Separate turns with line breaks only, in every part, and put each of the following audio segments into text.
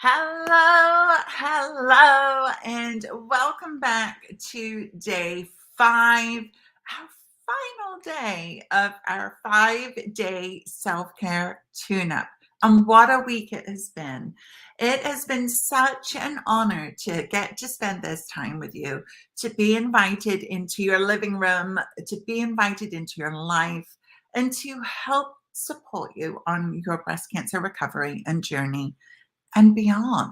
Hello, and welcome back to day 5, our final day of our 5-day self-care tune-up. And what a week it has been. It has been such an honor to get to spend this time with you, to be invited into your living room, to be invited into your life, and to help support you on your breast cancer recovery and journey and beyond,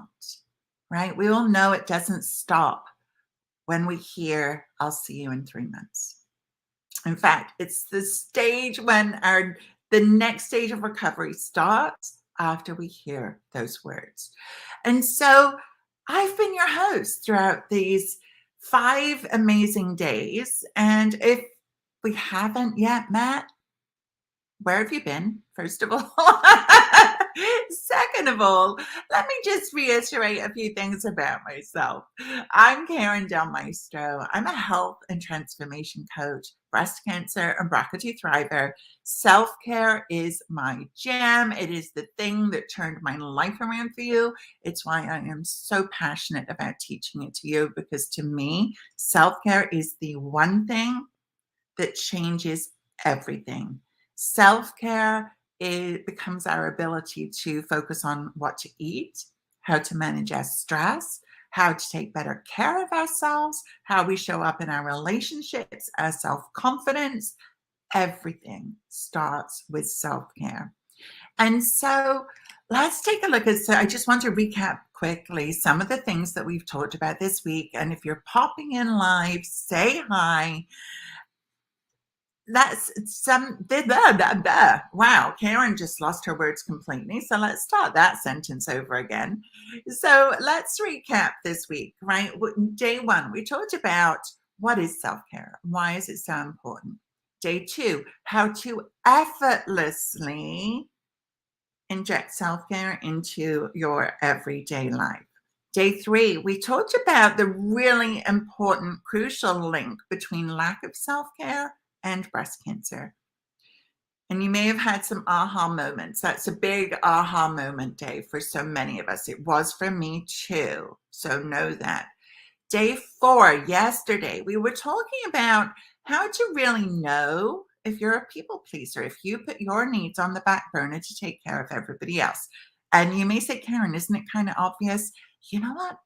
right? We all know it doesn't stop when we hear, I'll see you in 3 months. In fact, it's the stage when the next stage of recovery starts after we hear those words. And so I've been your host throughout these 5 amazing days. And if we haven't yet met, where have you been, first of all? Second of all, let me just reiterate a few things about myself. I'm Karen Del Maestro. I'm a health and transformation coach, breast cancer and BRCA2 thriver. Self-care is my jam. It is the thing that turned my life around for you. It's why I am so passionate about teaching it to you, because to me, self-care is the one thing that changes everything. Self-care, it becomes our ability to focus on what to eat, how to manage our stress, how to take better care of ourselves, how we show up in our relationships, our self-confidence. Everything starts with self-care. And so let's take a look at, so I just want to recap quickly some of the things that we've talked about this week. And if you're popping in live, say hi. That's some wow, Karen just lost her words completely. So let's start that sentence over again. So let's recap this week, right? Day 1, we talked about what is self-care? Why is it so important? Day 2, how to effortlessly inject self-care into your everyday life. Day 3, we talked about the really important, crucial link between lack of self-care and breast cancer. And you may have had some aha moments. That's a big aha moment day for so many of us. It was for me too. So know that. Day 4, yesterday, we were talking about how to really know if you're a people pleaser, if you put your needs on the back burner to take care of everybody else. And you may say, Karen, isn't it kind of obvious? You know what?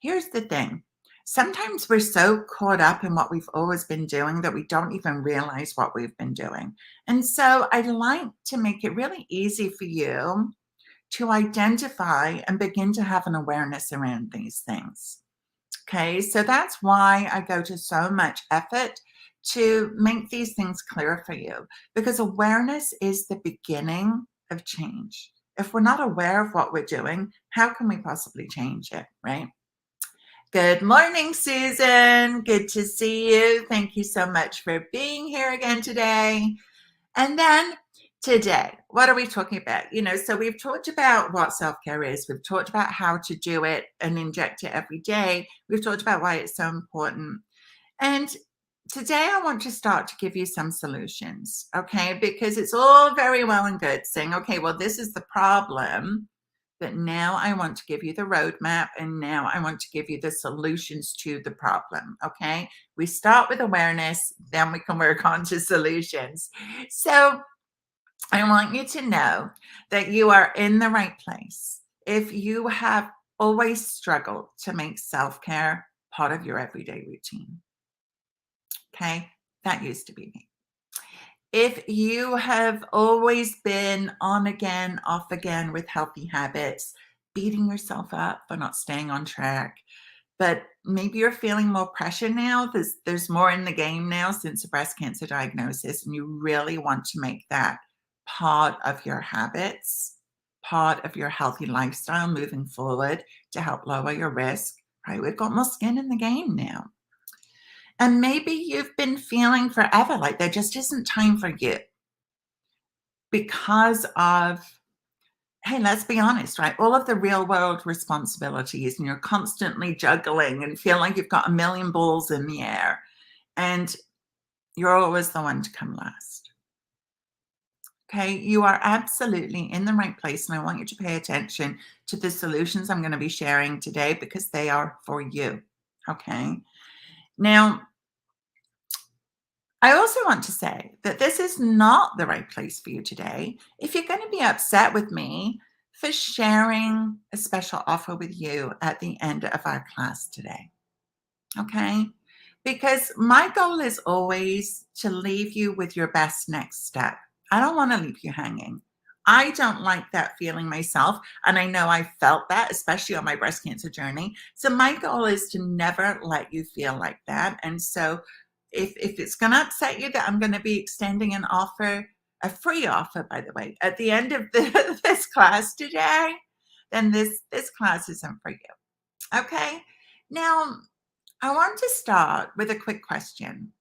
Here's the thing. Sometimes we're so caught up in what we've always been doing that we don't even realize what we've been doing. And so I'd like to make it really easy for you to identify and begin to have an awareness around these things. Okay, so that's why I go to so much effort to make these things clear for you, because awareness is the beginning of change. If we're not aware of what we're doing, how can we possibly change it, right? Good morning, Susan. Good to see you. Thank you so much for being here again today. And then today, what are we talking about? So we've talked about what self-care is. We've talked about how to do it and inject it every day. We've talked about why it's so important. And today I want to start to give you some solutions, okay? Because it's all very well and good saying, okay, well, this is the problem. But now I want to give you the roadmap, and now I want to give you the solutions to the problem, okay? We start with awareness, then we can work on to solutions. So I want you to know that you are in the right place. If you have always struggled to make self-care part of your everyday routine, okay? That used to be me. If you have always been on again, off again with healthy habits, beating yourself up for not staying on track, but maybe you're feeling more pressure now, there's more in the game now since a breast cancer diagnosis, and you really want to make that part of your habits, part of your healthy lifestyle moving forward to help lower your risk, right? We've got more skin in the game now. And maybe you've been feeling forever like there just isn't time for you because of, hey, let's be honest, right? All of the real world responsibilities, and you're constantly juggling and feel like you've got a million balls in the air, and you're always the one to come last. Okay, you are absolutely in the right place, and I want you to pay attention to the solutions I'm going to be sharing today because they are for you. Okay, now I also want to say that this is not the right place for you today. If you're going to be upset with me for sharing a special offer with you at the end of our class today, okay? Because my goal is always to leave you with your best next step. I don't want to leave you hanging. I don't like that feeling myself. And I know I felt that, especially on my breast cancer journey. So my goal is to never let you feel like that. And so if it's going to upset you that I'm going to be extending an offer, a free offer, by the way, at the end of this class today, then this class isn't for you. Okay. Now, I want to start with a quick question.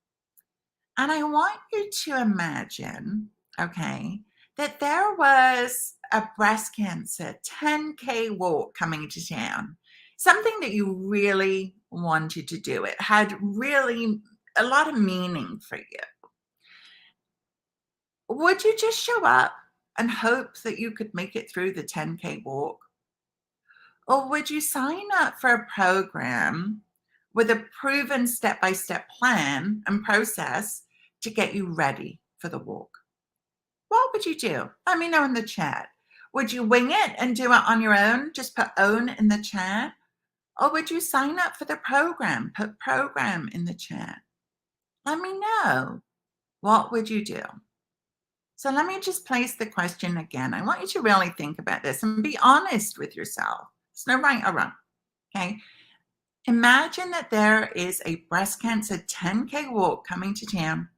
And I want you to imagine, okay, that there was a breast cancer 10K walk coming to town, something that you really wanted to do. It had really a lot of meaning for you. Would you just show up and hope that you could make it through the 10K walk? Or would you sign up for a program with a proven step by step plan and process to get you ready for the walk? What would you do? Let me know in the chat. Would you wing it and do it on your own? Just put own in the chat. Or would you sign up for the program? Put program in the chat. Let me know. What would you do? So let me just place the question again. I want you to really think about this and be honest with yourself. It's no right or wrong. Okay. Imagine that there is a breast cancer 10K walk coming to town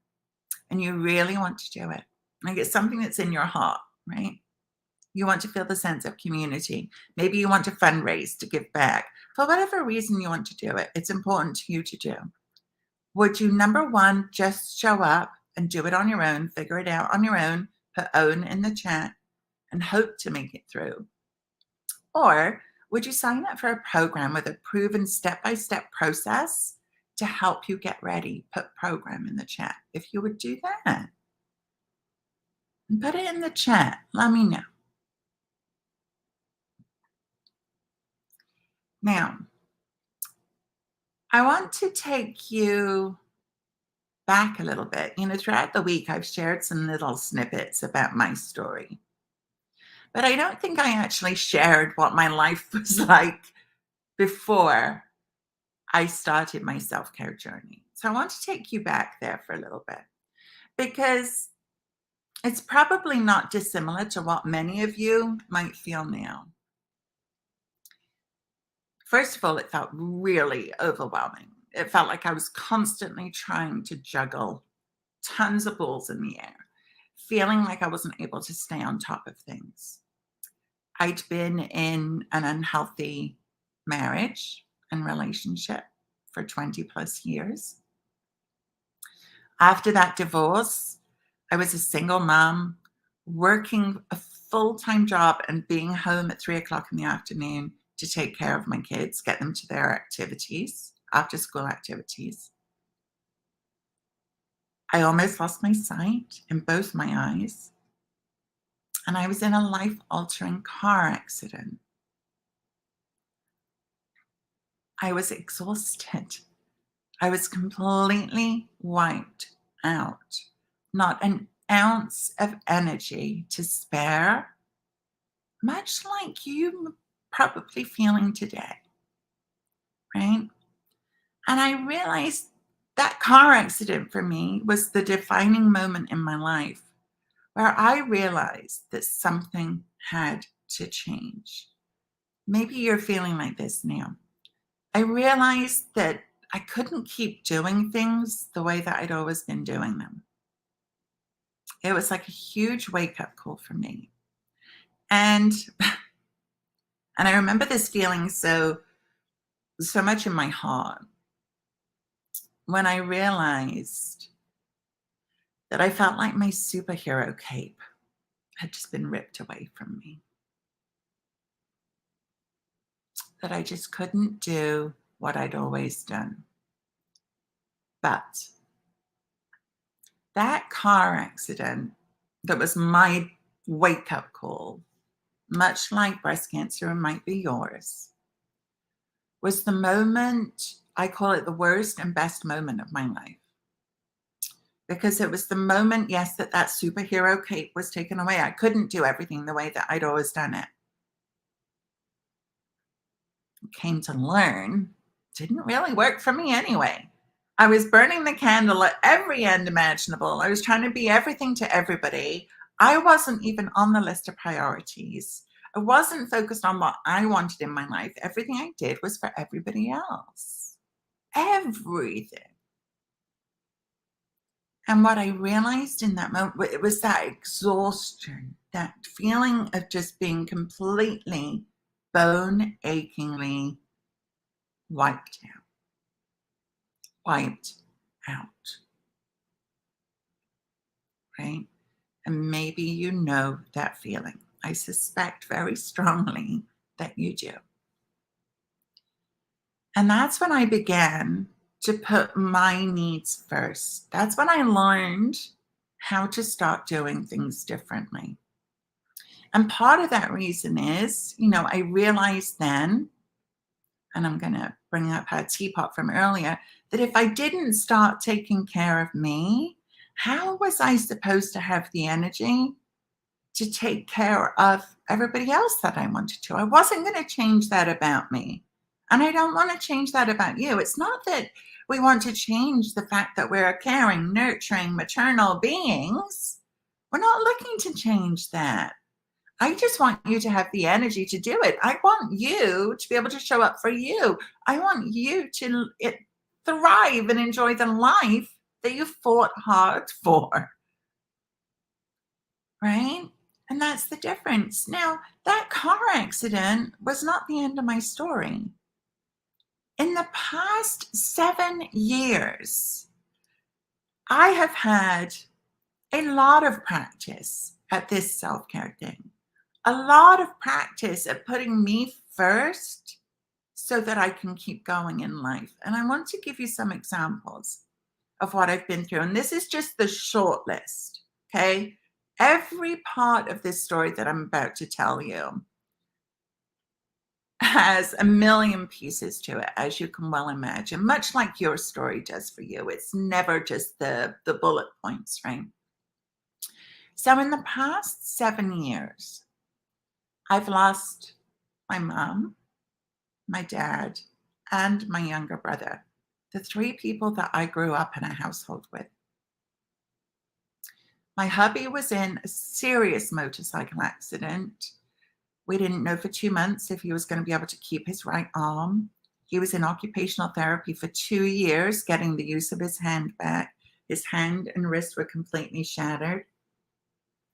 and you really want to do it. Like it's something that's in your heart, right? You want to feel the sense of community. Maybe you want to fundraise to give back. For whatever reason you want to do it, it's important to you to do. Would you, number one, just show up and do it on your own, figure it out on your own, put own in the chat, and hope to make it through? Or would you sign up for a program with a proven step by step process to help you get ready? Put program in the chat if you would do that. And put it in the chat. Let me know. Now, I want to take you back a little bit. Throughout the week, I've shared some little snippets about my story, but I don't think I actually shared what my life was like before I started my self care journey. So I want to take you back there for a little bit because it's probably not dissimilar to what many of you might feel now. First of all, it felt really overwhelming. It felt like I was constantly trying to juggle tons of balls in the air, feeling like I wasn't able to stay on top of things. I'd been in an unhealthy marriage and relationship for 20 plus years. After that divorce, I was a single mom working a full-time job and being home at 3 o'clock in the afternoon to take care of my kids, get them to their activities, after school activities. I almost lost my sight in both my eyes. And I was in a life-altering car accident. I was exhausted. I was completely wiped out. Not an ounce of energy to spare, much like you probably feeling today, right? And I realized that car accident for me was the defining moment in my life where I realized that something had to change. Maybe you're feeling like this now. I realized that I couldn't keep doing things the way that I'd always been doing them. It was like a huge wake-up call for me. And I remember this feeling so much in my heart when I realized that I felt like my superhero cape had just been ripped away from me. That I just couldn't do what I'd always done. But that car accident that was my wake up call, much like breast cancer might be yours, was the moment, I call it the worst and best moment of my life. Because it was the moment, yes, that superhero cape was taken away. I couldn't do everything the way that I'd always done it. Came to learn, didn't really work for me anyway. I was burning the candle at every end imaginable. I was trying to be everything to everybody. I wasn't even on the list of priorities. I wasn't focused on what I wanted in my life. Everything I did was for everybody else. Everything. And what I realized in that moment, it was that exhaustion, that feeling of just being completely bone achingly wiped out. Wiped out. Right? And maybe you know that feeling. I suspect very strongly that you do. And that's when I began to put my needs first. That's when I learned how to start doing things differently. And part of that reason is, I realized then, and I'm going to bring up our teapot from earlier, that if I didn't start taking care of me, how was I supposed to have the energy to take care of everybody else that I wanted to? I wasn't going to change that about me. And I don't want to change that about you. It's not that we want to change the fact that we're caring, nurturing, maternal beings. We're not looking to change that. I just want you to have the energy to do it. I want you to be able to show up for you. I want you to thrive and enjoy the life that you fought hard for. Right? And that's the difference. Now, that car accident was not the end of my story. In the past 7 years, I have had a lot of practice at this self-care thing. A lot of practice at putting me first so that I can keep going in life. And I want to give you some examples of what I've been through. And this is just the short list, okay? Every part of this story that I'm about to tell you has a million pieces to it, as you can well imagine, much like your story does for you. It's never just the bullet points, right? So in the past 7 years, I've lost my mom, my dad, and my younger brother, the 3 people that I grew up in a household with. My hubby was in a serious motorcycle accident. We didn't know for 2 months if he was going to be able to keep his right arm. He was in occupational therapy for 2 years, getting the use of his hand back. His hand and wrist were completely shattered.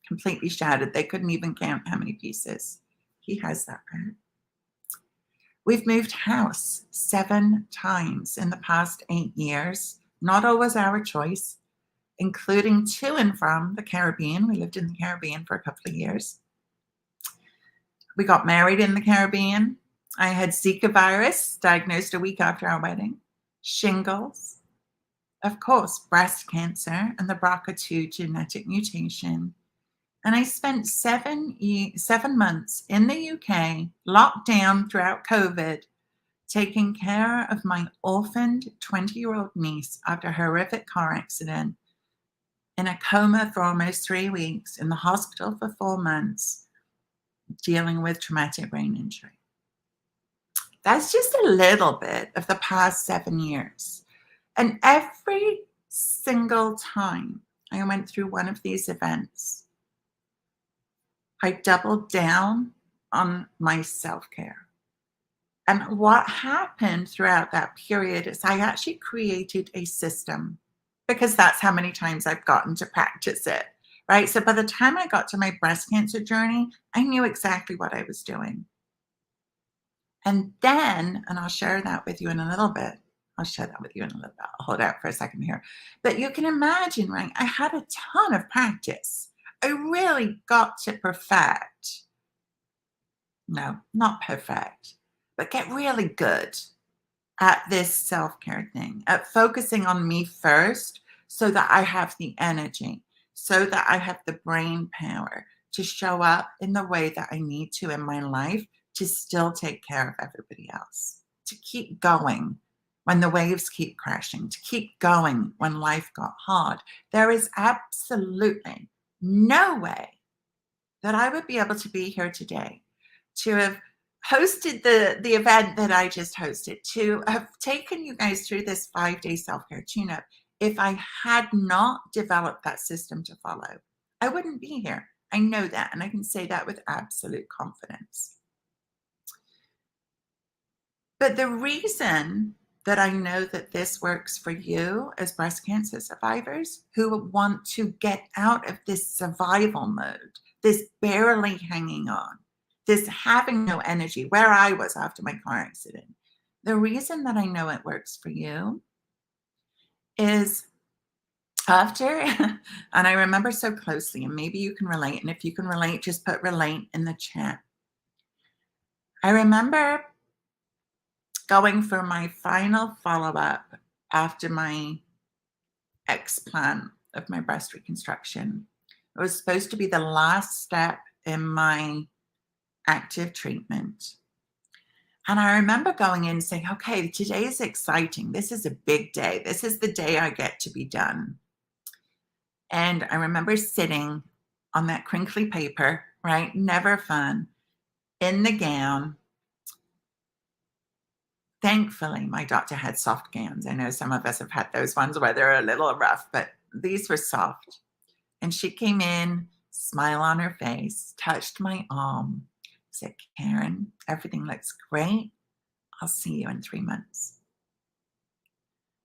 Completely shattered. They couldn't even count how many pieces. He has that back. We've moved house 7 times in the past 8 years. Not always our choice, including to and from the Caribbean. We lived in the Caribbean for a couple of years. We got married in the Caribbean. I had Zika virus diagnosed a week after our wedding, shingles, of course, breast cancer, and the BRCA2 genetic mutation. And I spent 7 months in the UK, locked down throughout COVID, taking care of my orphaned 20-year-old niece after a horrific car accident, in a coma for almost 3 weeks, in the hospital for 4 months, dealing with traumatic brain injury. That's just a little bit of the past 7 years. And every single time I went through one of these events, I doubled down on my self-care. And what happened throughout that period is I actually created a system, because that's how many times I've gotten to practice it, right? So by the time I got to my breast cancer journey, I knew exactly what I was doing. And then, and I'll share that with you in a little bit. I'll hold out for a second here. But you can imagine, right? I had a ton of practice. I really got to perfect. No, not perfect, but get really good at this self-care thing, at focusing on me first so that I have the energy, so that I have the brain power to show up in the way that I need to in my life to still take care of everybody else, to keep going when the waves keep crashing, to keep going when life got hard. There is absolutely no way that I would be able to be here today, to have hosted the event that I just hosted, to have taken you guys through this 5-day self-care tune-up, if I had not developed that system to follow. I wouldn't be here. I know that, and I can say that with absolute confidence. But the reason that I know that this works for you as breast cancer survivors who want to get out of this survival mode, this barely hanging on, this having no energy, where I was after my car accident, the reason that I know it works for you is after, and I remember so closely, and maybe you can relate, and if you can relate, just put relate in the chat. I remember going for my final follow-up after my explant of my breast reconstruction. It was supposed to be the last step in my active treatment. And I remember going in and saying, okay, today is exciting. This is a big day. This is the day I get to be done. And I remember sitting on that crinkly paper, right? Never fun, in the gown. Thankfully, my doctor had soft gowns. I know some of us have had those ones where they're a little rough, but these were soft. And she came in, smile on her face, touched my arm, said, Karen, everything looks great. I'll see you in 3 months.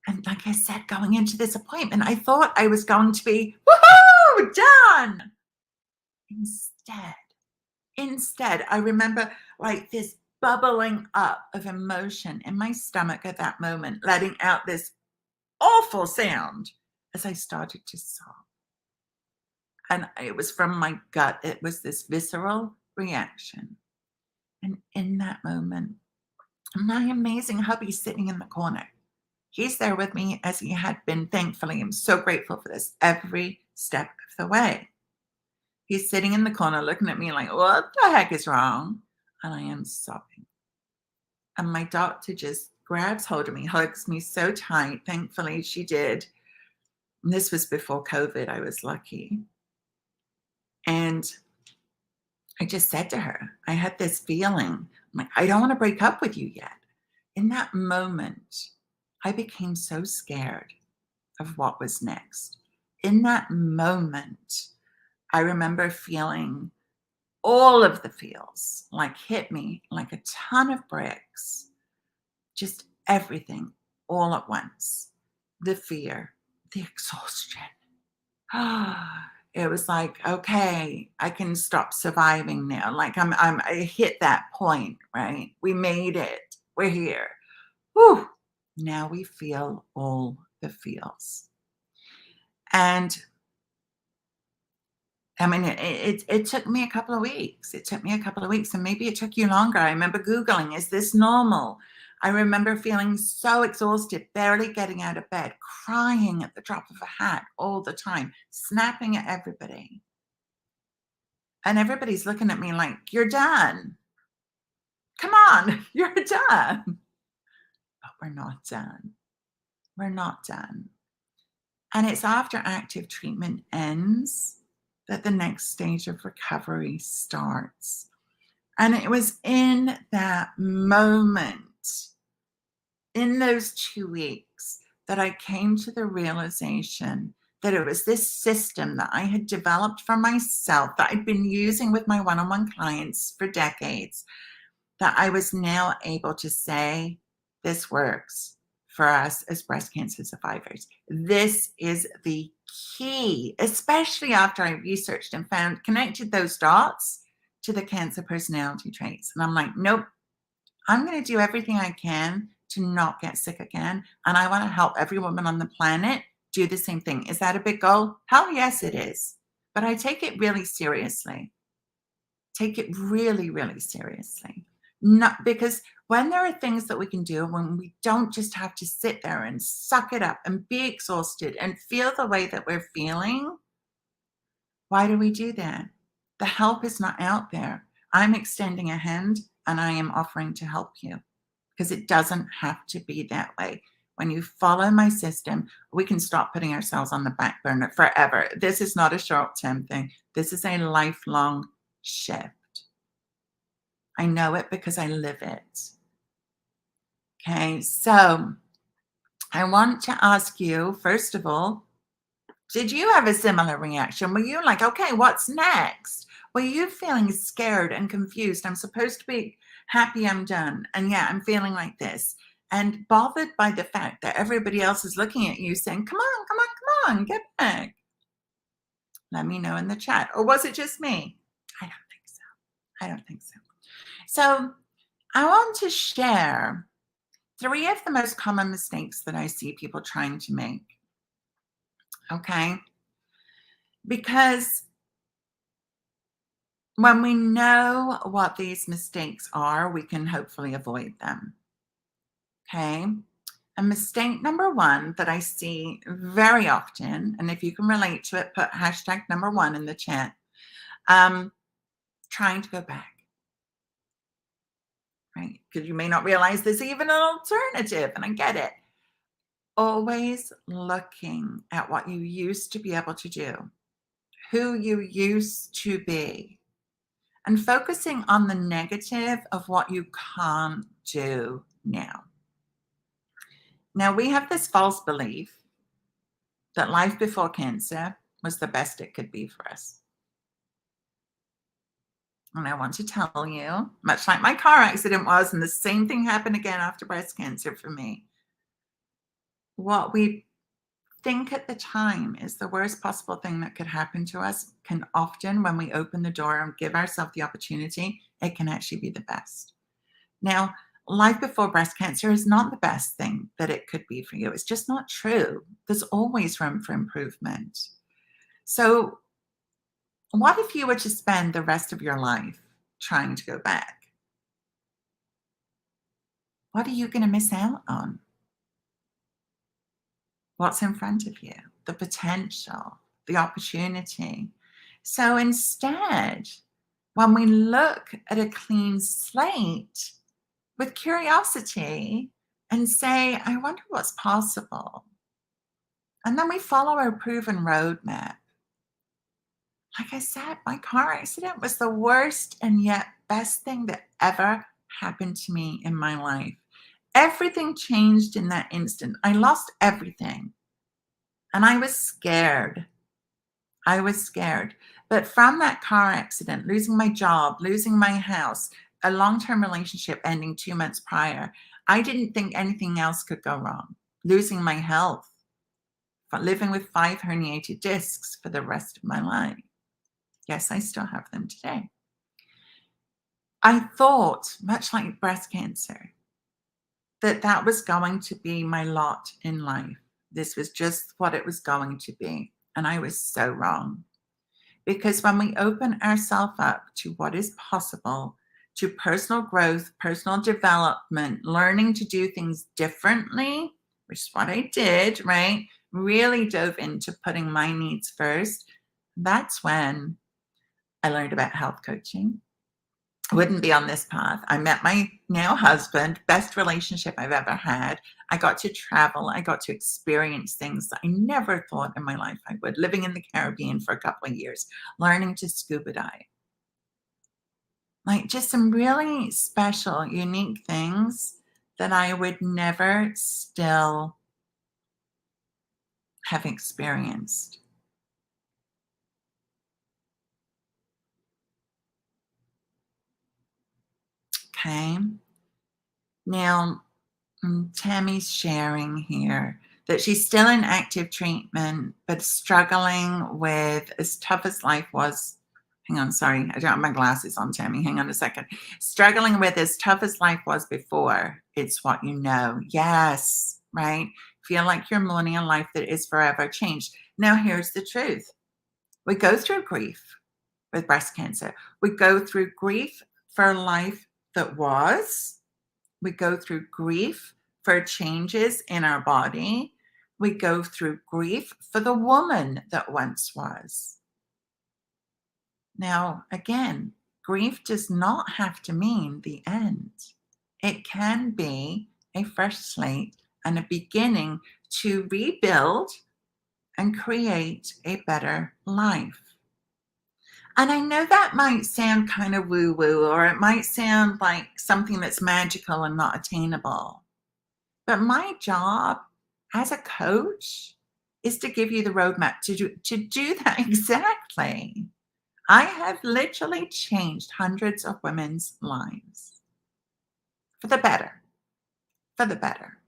And like I said, going into this appointment, I thought I was going to be, woohoo, done. Instead, I remember like this bubbling up of emotion in my stomach at that moment, letting out this awful sound as I started to sob. And it was from my gut. It was this visceral reaction. And in that moment, my amazing hubby sitting in the corner. He's there with me as he had been, thankfully. I'm so grateful for this every step of the way. He's sitting in the corner looking at me like, what the heck is wrong? And I am sobbing. And my doctor just grabs hold of me, hugs me so tight. Thankfully, she did. And this was before COVID. I was lucky. And I just said to her, I had this feeling, I'm like, I don't want to break up with you yet. In that moment, I became so scared of what was next. In that moment, I remember feeling all of the feels like hit me like a ton of bricks, just everything all at once. The fear, the exhaustion. It was like, okay, I can stop surviving now. Like I hit that point, right? We made it. We're here. Whew. Now we feel all the feels. And I mean, it took me a couple of weeks. It took me a couple of weeks, and maybe it took you longer. I remember Googling, is this normal? I remember feeling so exhausted, barely getting out of bed, crying at the drop of a hat all the time, snapping at everybody. And everybody's looking at me like, you're done. Come on, you're done. But we're not done. We're not done. And it's after active treatment ends that the next stage of recovery starts. And it was in that moment, in those 2 weeks, that I came to the realization that it was this system that I had developed for myself, that I'd been using with my one-on-one clients for decades, that I was now able to say, this works for us as breast cancer survivors. This is the key, especially after I researched and found, connected those dots to the cancer personality traits. And I'm like, nope, I'm going to do everything I can to not get sick again. And I want to help every woman on the planet do the same thing. Is that a big goal? Hell yes, it is. But I take it really seriously. Take it really, really seriously. Not because when there are things that we can do, when we don't just have to sit there and suck it up and be exhausted and feel the way that we're feeling, Why do we do that? The help is not out there. I'm extending a hand and I am offering to help you because it doesn't have to be that way. When you follow my system, we can stop putting ourselves on the back burner forever. This is not a short-term thing. This is a lifelong shift. I know it because I live it. Okay, so I want to ask you, first of all, did you have a similar reaction? Were you like, okay, what's next? Were you feeling scared and confused? I'm supposed to be happy I'm done. And yeah, I'm feeling like this. And bothered by the fact that everybody else is looking at you saying, come on, come on, come on, get back. Let me know in the chat. Or was it just me? I don't think so. I don't think so. So I want to share 3 of the most common mistakes that I see people trying to make. Okay? Because when we know what these mistakes are, we can hopefully avoid them. Okay? And mistake number 1 that I see very often, and if you can relate to it, put hashtag number 1 in the chat. Trying to go back. Right? Because you may not realize there's even an alternative, and I get it. Always looking at what you used to be able to do, who you used to be, and focusing on the negative of what you can't do now. Now, we have this false belief that life before cancer was the best it could be for us. And I want to tell you, much like my car accident was, and the same thing happened again after breast cancer for me, what we think at the time is the worst possible thing that could happen to us can often, when we open the door and give ourselves the opportunity, it can actually be the best. Now, life before breast cancer is not the best thing that it could be for you. It's just not true. There's always room for improvement. So, what if you were to spend the rest of your life trying to go back? What are you going to miss out on? What's in front of you? The potential, the opportunity. So instead, when we look at a clean slate with curiosity and say, I wonder what's possible. And then we follow our proven roadmap. Like I said, my car accident was the worst and yet best thing that ever happened to me in my life. Everything changed in that instant. I lost everything. And I was scared. I was scared. But from that car accident, losing my job, losing my house, a long-term relationship ending 2 months prior, I didn't think anything else could go wrong. Losing my health, living with 5 herniated discs for the rest of my life. Yes, I still have them today. I thought, much like breast cancer, that that was going to be my lot in life. This was just what it was going to be. And I was so wrong. Because when we open ourselves up to what is possible, to personal growth, personal development, learning to do things differently, which is what I did, right? Really dove into putting my needs first. That's when I learned about health coaching. I wouldn't be on this path. I met my now husband, best relationship I've ever had. I got to travel. I got to experience things that I never thought in my life I would. Living in the Caribbean for a couple of years, learning to scuba dive. Like just some really special, unique things that I would never still have experienced. Okay. Now, Tammy's sharing here that she's still in active treatment, but struggling with as tough as life was. Hang on, sorry, I don't have my glasses on, Tammy. Hang on a second. Struggling with as tough as life was before, it's what you know. Yes, right? Feel like you're mourning a life that is forever changed. Now, here's the truth. We go through grief with breast cancer. We go through grief for a life that was. We go through grief for changes in our body. We go through grief for the woman that once was. Now, again, grief does not have to mean the end. It can be a fresh slate and a beginning to rebuild and create a better life. And I know that might sound kind of woo woo, or it might sound like something that's magical and not attainable. But my job as a coach is to give you the roadmap to do that exactly. I have literally changed hundreds of women's lives for the better, for the better.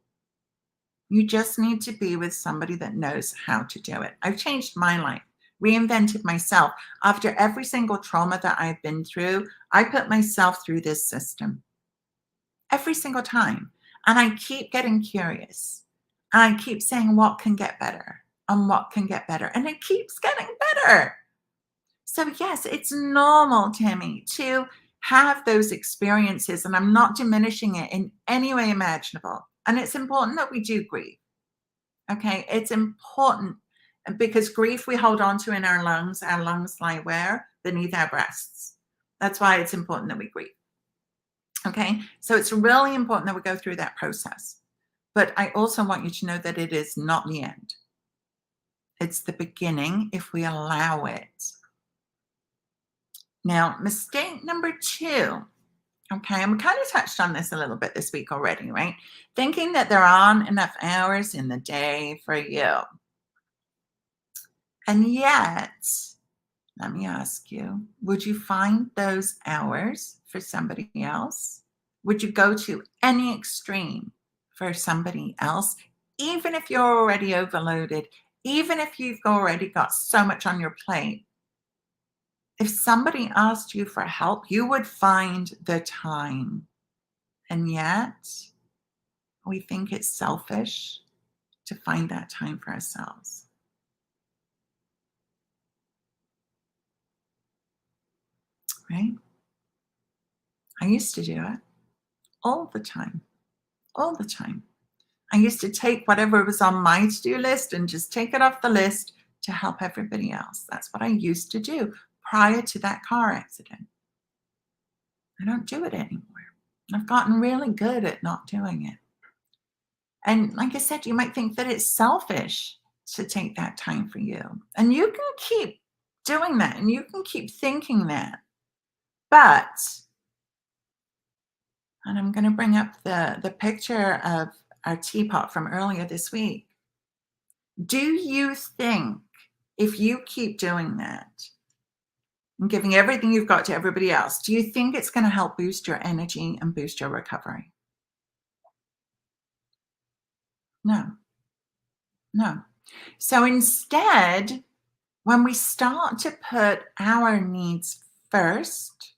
You just need to be with somebody that knows how to do it. I've changed my life, reinvented myself. After every single trauma that I've been through, I put myself through this system every single time. And I keep getting curious. And I keep saying, what can get better? And what can get better? And it keeps getting better. So, yes, it's normal, Tammy, to have those experiences. And I'm not diminishing it in any way imaginable. And it's important that we do grieve. Okay. It's important because grief we hold on to in our lungs. Our lungs lie where? Beneath our breasts. That's why it's important that we grieve. Okay. So it's really important that we go through that process. But I also want you to know that it is not the end. It's the beginning if we allow it. Now, mistake number 2. Okay, and we kind of touched on this a little bit this week already, right? Thinking that there aren't enough hours in the day for you. And yet, let me ask you, would you find those hours for somebody else? Would you go to any extreme for somebody else, even if you're already overloaded, even if you've already got so much on your plate? If somebody asked you for help, you would find the time. And yet, we think it's selfish to find that time for ourselves. Right? I used to do it all the time. All the time. I used to take whatever was on my to-do list and just take it off the list to help everybody else. That's what I used to do prior to that car accident. I don't do it anymore. I've gotten really good at not doing it. And like I said, you might think that it's selfish to take that time for you. And you can keep doing that and you can keep thinking that. But, and I'm going to bring up the picture of our teapot from earlier this week. Do you think if you keep doing that and giving everything you've got to everybody else, do you think it's going to help boost your energy and boost your recovery? No, no. So instead, when we start to put our needs first,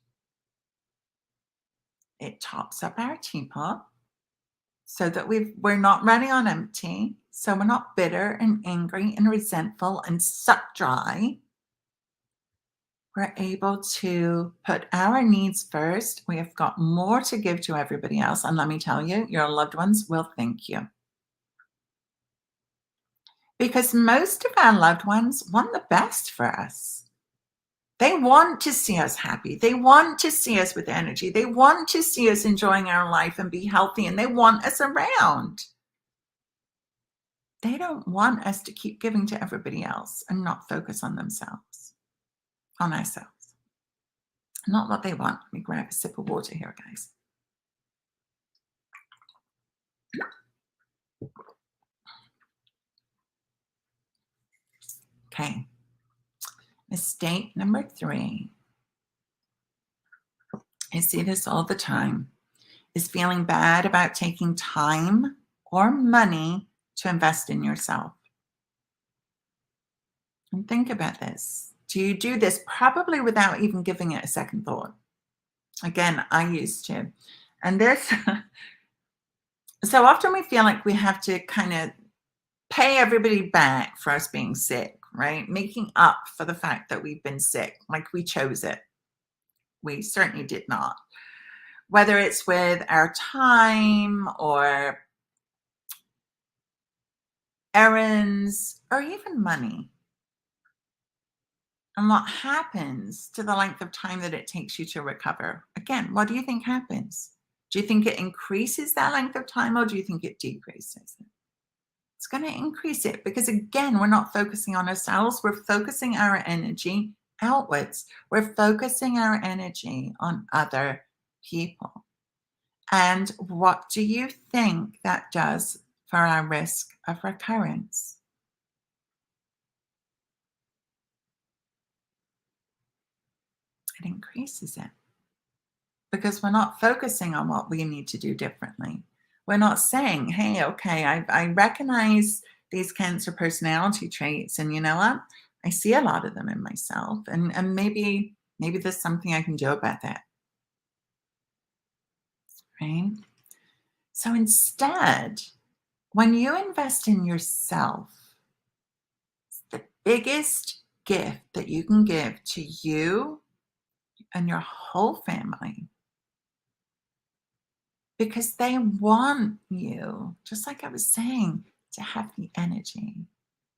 it tops up our teapot so that we're not running on empty. So we're not bitter and angry and resentful and sucked dry. We're able to put our needs first. We have got more to give to everybody else. And let me tell you, your loved ones will thank you. Because most of our loved ones want the best for us. They want to see us happy. They want to see us with energy. They want to see us enjoying our life and be healthy, and they want us around. They don't want us to keep giving to everybody else and not focus on themselves, on ourselves. Not what they want. Let me grab a sip of water here, guys. Okay. Mistake number 3. I see this all the time, is feeling bad about taking time or money to invest in yourself. And think about this. Do you do this probably without even giving it a second thought? Again, I used to. And this, so often we feel like we have to kind of pay everybody back for us being sick, right? Making up for the fact that we've been sick, like we chose it. We certainly did not. Whether it's with our time or errands or even money. And what happens to the length of time that it takes you to recover? Again, what do you think happens? Do you think it increases that length of time or do you think it decreases it? It's going to increase it because, again, we're not focusing on ourselves. We're focusing our energy outwards. We're focusing our energy on other people. And what do you think that does for our risk of recurrence? It increases it because we're not focusing on what we need to do differently. We're not saying, hey, okay, I recognize these Cancer personality traits, and you know what? I see a lot of them in myself, and maybe there's something I can do about that, right? So instead, when you invest in yourself, the biggest gift that you can give to you and your whole family, because they want you, just like I was saying, to have the energy.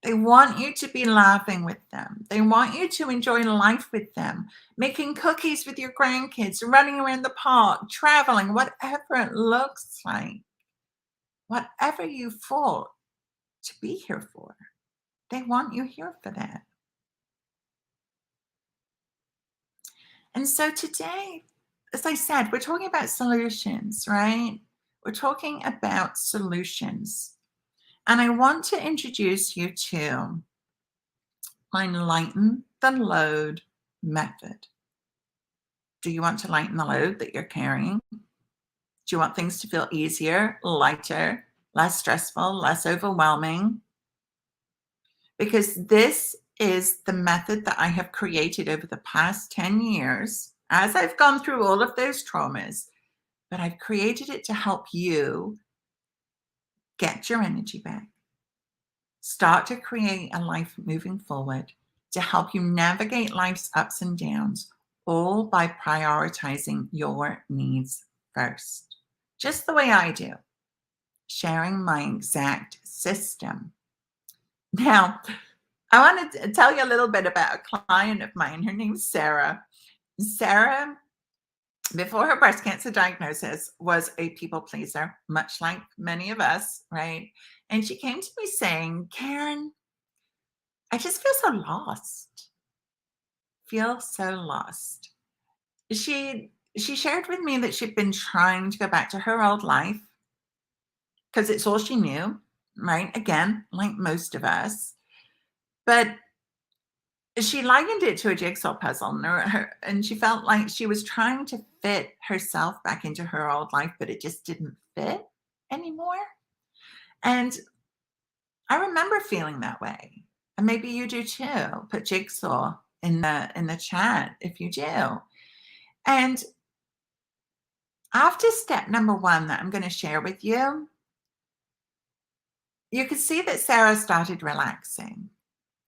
They want you to be laughing with them. They want you to enjoy life with them, making cookies with your grandkids, running around the park, traveling, whatever it looks like, whatever you fought to be here for. They want you here for that. And so today, as I said, we're talking about solutions, right? We're talking about solutions. And I want to introduce you to my lighten the load method. Do you want to lighten the load that you're carrying? Do you want things to feel easier, lighter, less stressful, less overwhelming? Because this is the method that I have created over the past 10 years as I've gone through all of those traumas, but I've created it to help you get your energy back, start to create a life moving forward, to help you navigate life's ups and downs, all by prioritizing your needs first, just the way I do, sharing my exact system. Now, I want to tell you a little bit about a client of mine. Her name's Sarah. Sarah, before her breast cancer diagnosis, was a people pleaser, much like many of us, right? And she came to me saying, Karen, I just feel so lost. Feel so lost. She shared with me that she'd been trying to go back to her old life because it's all she knew, right? Again, like most of us. But she likened it to a jigsaw puzzle, and she felt like she was trying to fit herself back into her old life, but it just didn't fit anymore. And I remember feeling that way. And maybe you do too. Put jigsaw in the chat if you do. And after step number 1 that I'm going to share with you, you could see that Sarah started relaxing.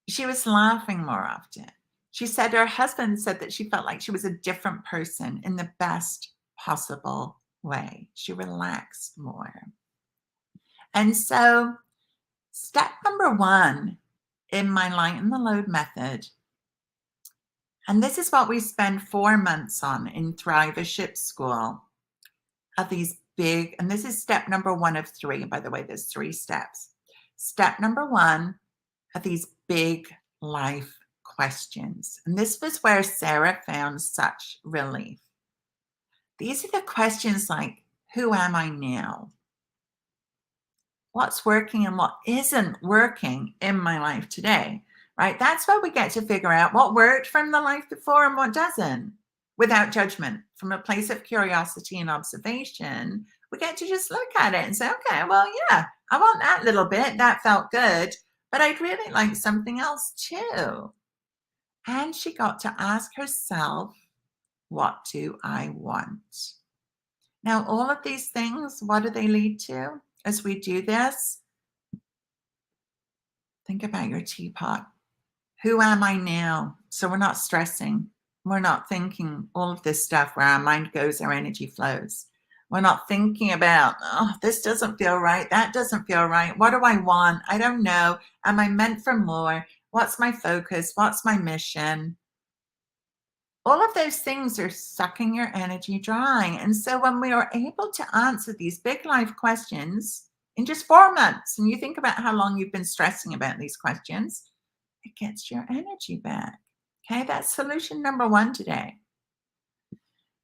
She was laughing more often. She said her husband said that she felt like she was a different person in the best possible way. She relaxed more. And so step number 1 in my lighten the load method, and this is what we spend 4 months on in Thrivership School, are these big, and this is step number 1 of 3. By the way, there's 3 steps. Step number 1 are these big life questions. And this was where Sarah found such relief. These are the questions like, who am I now? What's working and what isn't working in my life today, right? That's where we get to figure out what worked from the life before and what doesn't, without judgment. From a place of curiosity and observation, we get to just look at it and say, okay, well, yeah, I want that little bit. That felt good, but I'd really like something else too. And she got to ask herself, what do I want? Now, all of these things, what do they lead to? As we do this, think about your teapot. Who am I now? So we're not stressing. We're not thinking all of this stuff where our mind goes, our energy flows. We're not thinking about, oh, this doesn't feel right. That doesn't feel right. What do I want? I don't know. Am I meant for more? What's my focus? What's my mission? all of those things are sucking your energy dry. And so when we are able to answer these big life questions in just 4 months, and you think about how long you've been stressing about these questions, it gets your energy back. Okay, that's solution number one today.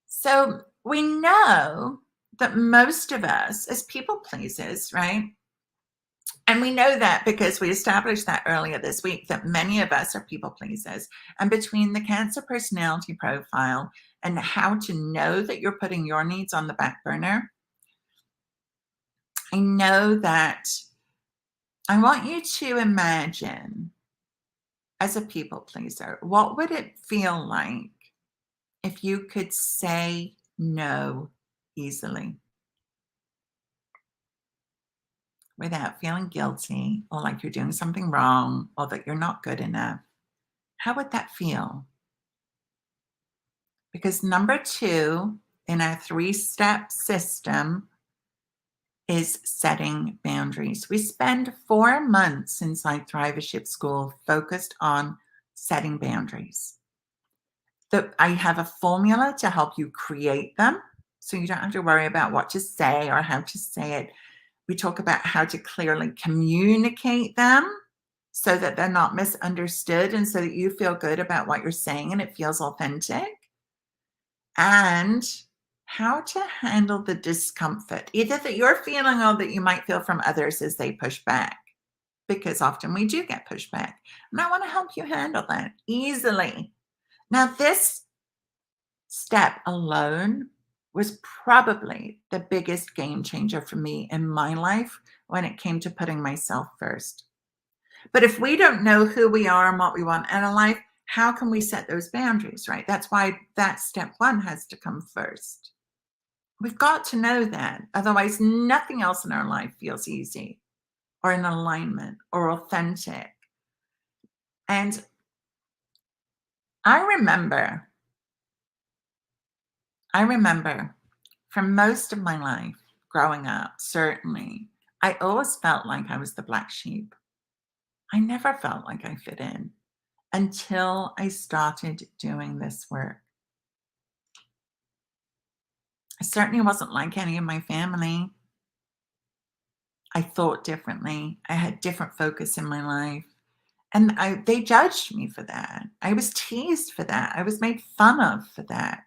So we know that most of us, as people pleasers, right? And we know that because we established that earlier this week that many of us are people pleasers. And between the Cancer personality profile and how to know that you're putting your needs on the back burner, I know that I want you to imagine, as a people pleaser, what would it feel like if you could say no easily without feeling guilty or like you're doing something wrong or that you're not good enough? How would that feel? Because number two in our 3-step system is setting boundaries. We spend 4 months inside Thrivership School focused on setting boundaries. I have a formula to help you create them so you don't have to worry about what to say or how to say it. We talk about how to clearly communicate them so that they're not misunderstood and so that you feel good about what you're saying and it feels authentic. And how to handle the discomfort, either that you're feeling or that you might feel from others as they push back, because often we do get pushback. And I want to help you handle that easily. Now, this step alone was probably the biggest game changer for me in my life when it came to putting myself first. But if we don't know who we are and what we want in our life, how can we set those boundaries, right? That's why that step one has to come first. We've got to know that. Otherwise, nothing else in our life feels easy or in alignment or authentic. And I remember for most of my life growing up, certainly, I always felt like I was the black sheep. I never felt like I fit in until I started doing this work. I certainly wasn't like any of my family. I thought differently. I had different focus in my life. And they judged me for that. I was teased for that. I was made fun of for that.